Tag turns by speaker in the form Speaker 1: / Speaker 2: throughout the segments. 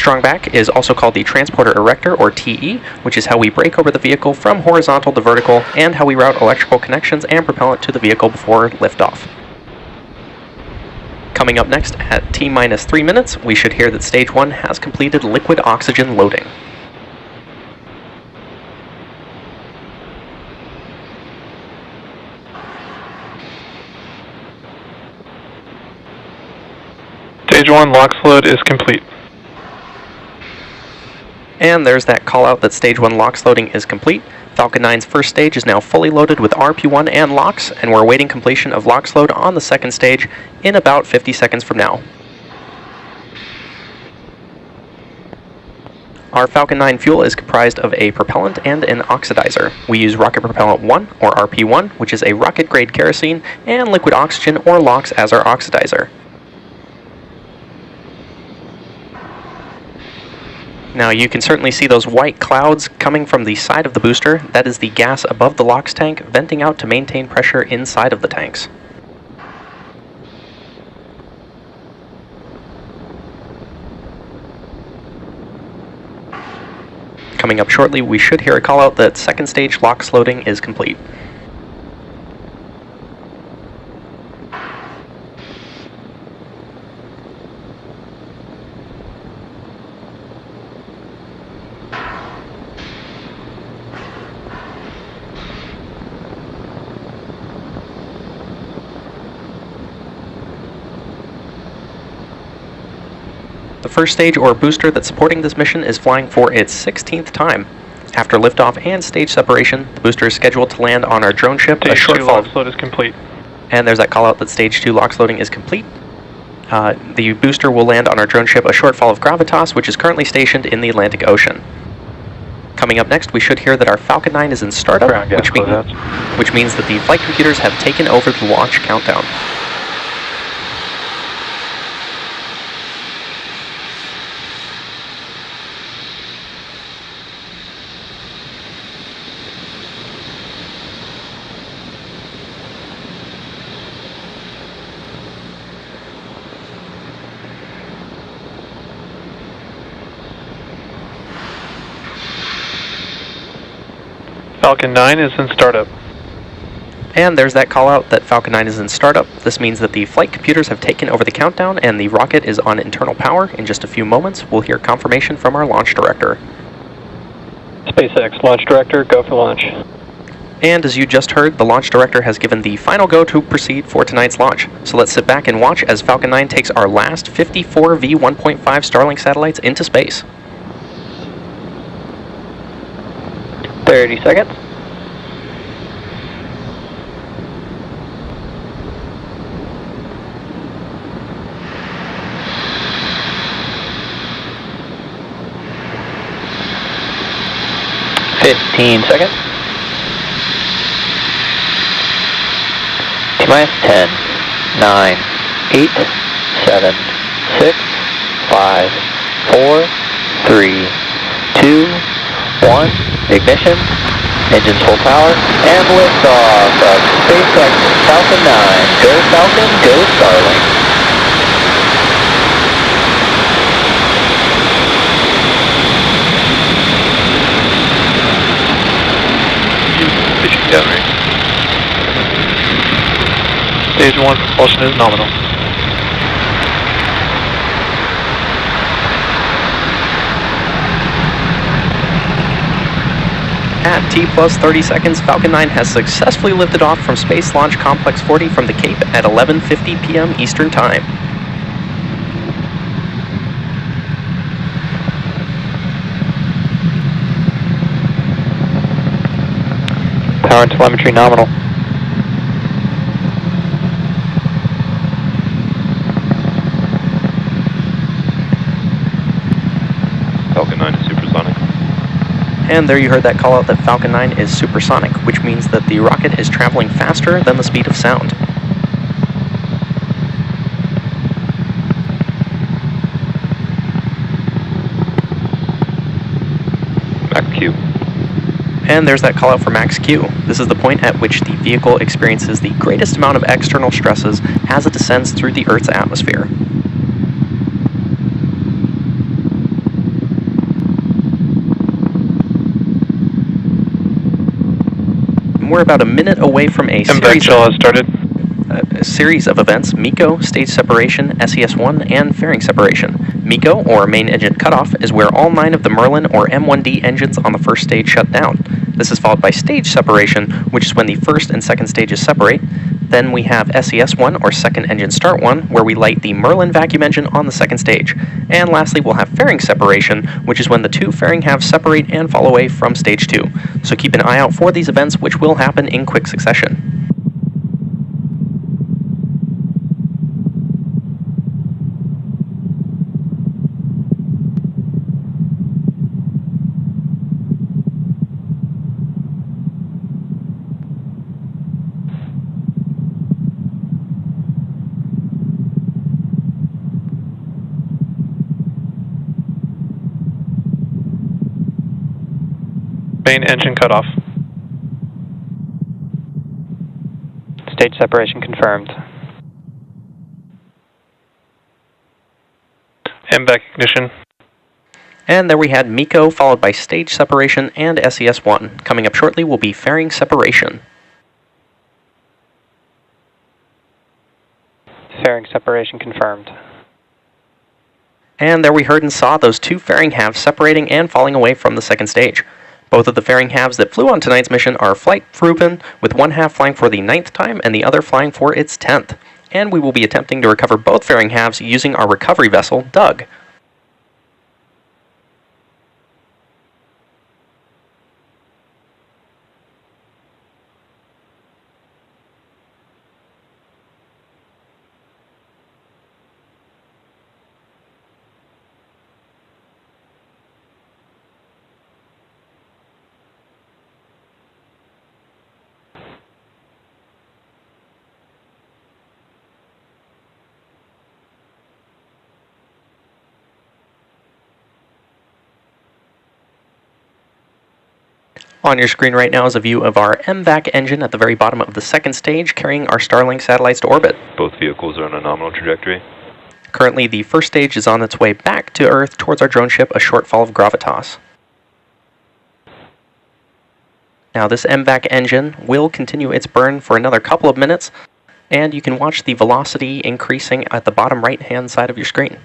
Speaker 1: strong back is also called the transporter erector, or TE, which is how we brake over the vehicle from horizontal to vertical and how we route electrical connections and propellant to the vehicle before liftoff. Coming up next at T-minus 3 minutes, we should hear that Stage 1 has completed liquid oxygen loading.
Speaker 2: Stage 1 LOX load is complete.
Speaker 1: And there's that call out that Stage 1 LOX loading is complete. Falcon 9's first stage is now fully loaded with RP1 and LOX, and we're awaiting completion of LOX load on the second stage in about 50 seconds from now. Our Falcon 9 fuel is comprised of a propellant and an oxidizer. We use Rocket Propellant 1, or RP1, which is a rocket-grade kerosene, and liquid oxygen, or LOX, as our oxidizer. Now you can certainly see those white clouds coming from the side of the booster. That is the gas above the LOX tank venting out to maintain pressure inside of the tanks. Coming up shortly, we should hear a call out that second stage LOX loading is complete. The first stage or booster that's supporting this mission is flying for its 16th time. After liftoff and stage separation, the booster is scheduled to land on our drone ship.
Speaker 2: Stage 2 LOX load is complete.
Speaker 1: And there's that call out that Stage 2 LOX loading is complete. The booster will land on our drone ship, a shortfall of Gravitas, which is currently stationed in the Atlantic Ocean. Coming up next, we should hear that our Falcon 9 is in startup, which means that the flight computers have taken over the launch countdown.
Speaker 2: Falcon 9 is in startup.
Speaker 1: And there's that call out that Falcon 9 is in startup. This means that the flight computers have taken over the countdown and the rocket is on internal power. In just a few moments, we'll hear confirmation from our launch director.
Speaker 3: SpaceX launch director, go for launch.
Speaker 1: And as you just heard, the launch director has given the final go to proceed for tonight's launch. So let's sit back and watch as Falcon 9 takes our last 54 V1.5 Starlink satellites into space.
Speaker 3: 30 seconds. Seconds. T-minus 10, 9, 8, 7, 6, 5, 4, 3, 2, 1. Ignition, engines full power, and liftoff of SpaceX Falcon 9. Go Falcon, go Starlink.
Speaker 2: Down rate. Stage 1 propulsion is nominal.
Speaker 1: At T plus 30 seconds, Falcon 9 has successfully lifted off from Space Launch Complex 40 from the Cape at 11:50 p.m. Eastern Time.
Speaker 3: Power and telemetry nominal.
Speaker 2: Falcon 9 is supersonic.
Speaker 1: And there you heard that call out that Falcon 9 is supersonic, which means that the rocket is traveling faster than the speed of sound.
Speaker 2: Max Q.
Speaker 1: And there's that call out for Max Q. This is the point at which the vehicle experiences the greatest amount of external stresses as it descends through the Earth's atmosphere. we're about a minute away from a
Speaker 2: MVAC shell has started.
Speaker 1: a series of events: MECO, stage separation, SES1, and fairing separation. MECO, or main engine cutoff, is where all 9 of the Merlin or M1D engines on the first stage shut down. This is followed by stage separation, which is when the first and second stages separate. Then we have SES1, or second engine start 1, where we light the Merlin vacuum engine on the second stage. And lastly, we'll have fairing separation, which is when the 2 fairing halves separate and fall away from stage 2. So keep an eye out for these events, which will happen in quick succession.
Speaker 2: Main engine cutoff.
Speaker 3: Stage separation confirmed.
Speaker 2: MVAC ignition.
Speaker 1: And there we had MECO, followed by stage separation and SES1. Coming up shortly will be fairing separation.
Speaker 3: Fairing separation confirmed.
Speaker 1: And there we heard and saw those 2 fairing halves separating and falling away from the second stage. Both of the fairing halves that flew on tonight's mission are flight proven, with one half flying for the 9th time and the other flying for its 10th. And we will be attempting to recover both fairing halves using our recovery vessel, Doug. On your screen right now is a view of our MVAC engine at the very bottom of the second stage, carrying our Starlink satellites to orbit.
Speaker 2: Both vehicles are on a nominal trajectory.
Speaker 1: Currently, the first stage is on its way back to Earth towards our drone ship, a short fall of gravitas. Now, this MVAC engine will continue its burn for another couple of minutes, and you can watch the velocity increasing at the bottom right-hand side of your screen.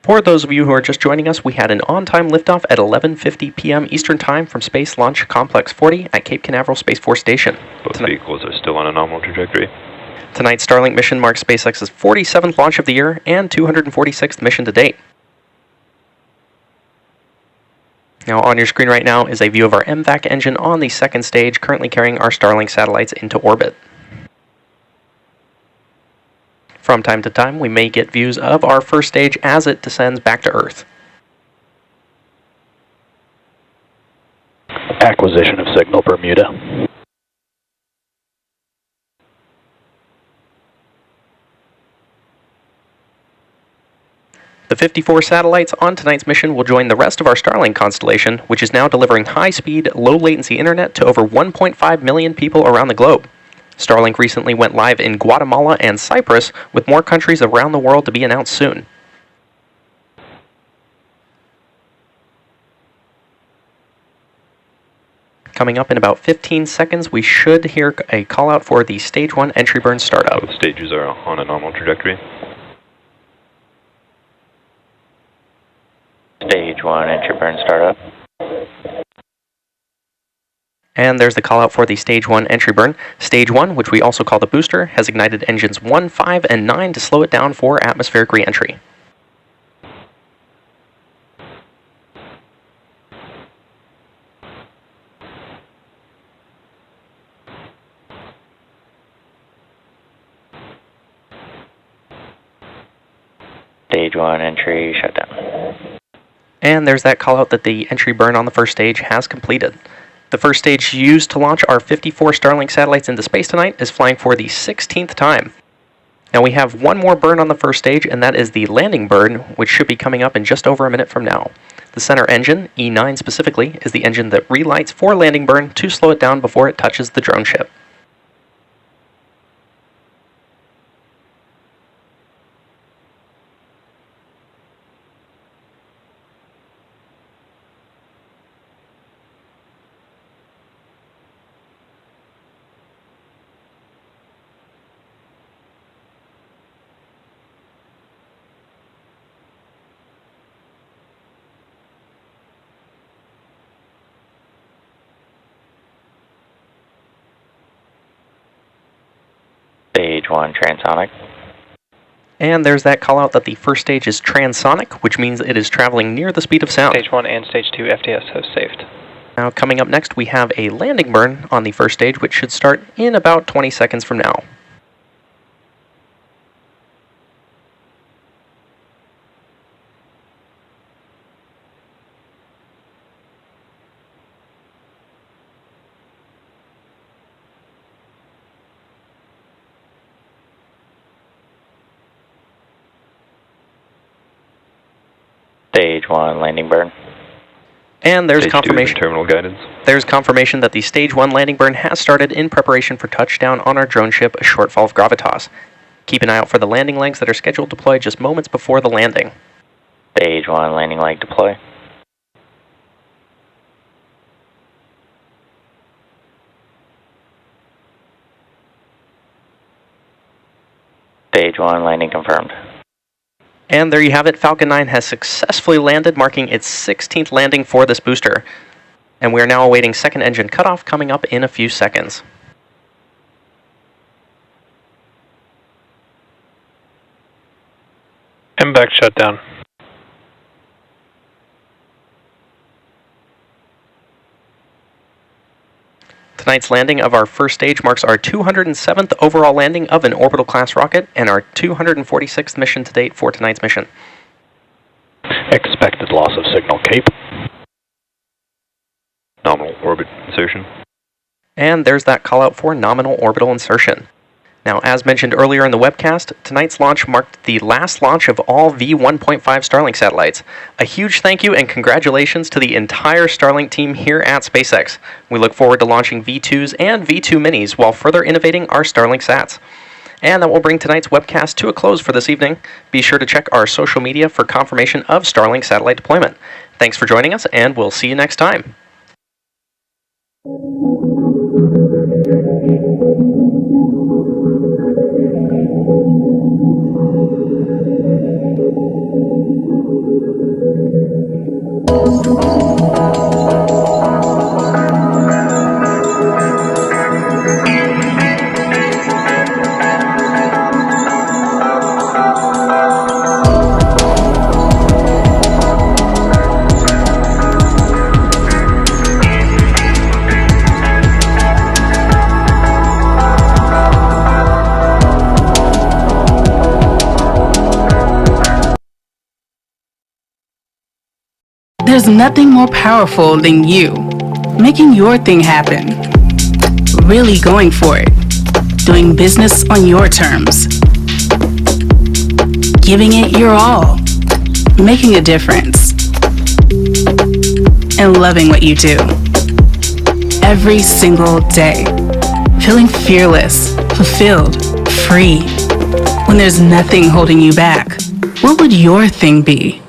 Speaker 1: For those of you who are just joining us, we had an on-time liftoff at 11:50 p.m. Eastern Time from Space Launch Complex 40 at Cape Canaveral Space Force Station.
Speaker 2: Both vehicles are still on a nominal trajectory.
Speaker 1: Tonight's Starlink mission marks SpaceX's 47th launch of the year and 246th mission to date. Now on your screen right now is a view of our MVAC engine on the second stage, currently carrying our Starlink satellites into orbit. From time to time, we may get views of our first stage as it descends back to Earth.
Speaker 4: Acquisition of signal, Bermuda.
Speaker 1: The 54 satellites on tonight's mission will join the rest of our Starlink constellation, which is now delivering high-speed, low-latency internet to over 1.5 million people around the globe. Starlink recently went live in Guatemala and Cyprus, with more countries around the world to be announced soon. Coming up in about 15 seconds, we should hear a call out for the Stage 1 entry burn startup.
Speaker 2: Both stages are on a nominal trajectory.
Speaker 5: Stage 1 entry burn startup.
Speaker 1: And there's the call out for the Stage 1 entry burn. Stage 1, which we also call the booster, has ignited engines 1, 5, and 9 to slow it down for atmospheric re-entry.
Speaker 5: Stage 1 entry shutdown.
Speaker 1: And there's that call out that the entry burn on the first stage has completed. The first stage used to launch our 54 Starlink satellites into space tonight is flying for the 16th time. Now we have one more burn on the first stage, and that is the landing burn, which should be coming up in just over a minute from now. The center engine, E9 specifically, is the engine that relights for landing burn to slow it down before it touches the drone ship.
Speaker 5: Stage 1 transonic.
Speaker 1: And there's that call out that the first stage is transonic, which means it is traveling near the speed of sound.
Speaker 3: Stage 1 and Stage 2 FTS have saved.
Speaker 1: Now coming up next, we have a landing burn on the first stage, which should start in about 20 seconds from now.
Speaker 5: Stage 1 landing burn.
Speaker 1: And there's
Speaker 2: Stage
Speaker 1: confirmation.
Speaker 2: 2 terminal guidance.
Speaker 1: There's confirmation that the Stage 1 landing burn has started in preparation for touchdown on our drone ship, a shortfall of gravitas. Keep an eye out for the landing legs that are scheduled to deploy just moments before the landing.
Speaker 5: Stage 1 landing leg deploy. Stage 1 landing confirmed.
Speaker 1: And there you have it, Falcon 9 has successfully landed, marking its 16th landing for this booster. And we are now awaiting second engine cutoff coming up in a few seconds.
Speaker 3: MVAC shutdown.
Speaker 1: Tonight's landing of our first stage marks our 207th overall landing of an orbital class rocket and our 246th mission to date for tonight's mission.
Speaker 4: Expected loss of signal Cape.
Speaker 2: Nominal orbit insertion.
Speaker 1: And there's that call out for nominal orbital insertion. Now, as mentioned earlier in the webcast, tonight's launch marked the last launch of all V1.5 Starlink satellites. A huge thank you and congratulations to the entire Starlink team here at SpaceX. We look forward to launching V2s and V2 minis while further innovating our Starlink sats. And that will bring tonight's webcast to a close for this evening. Be sure to check our social media for confirmation of Starlink satellite deployment. Thanks for joining us, and we'll see you next time.
Speaker 6: There's nothing more powerful than you, making your thing happen, really going for it, doing business on your terms, giving it your all, making a difference, and loving what you do. Every single day, feeling fearless, fulfilled, free. When there's nothing holding you back, what would your thing be?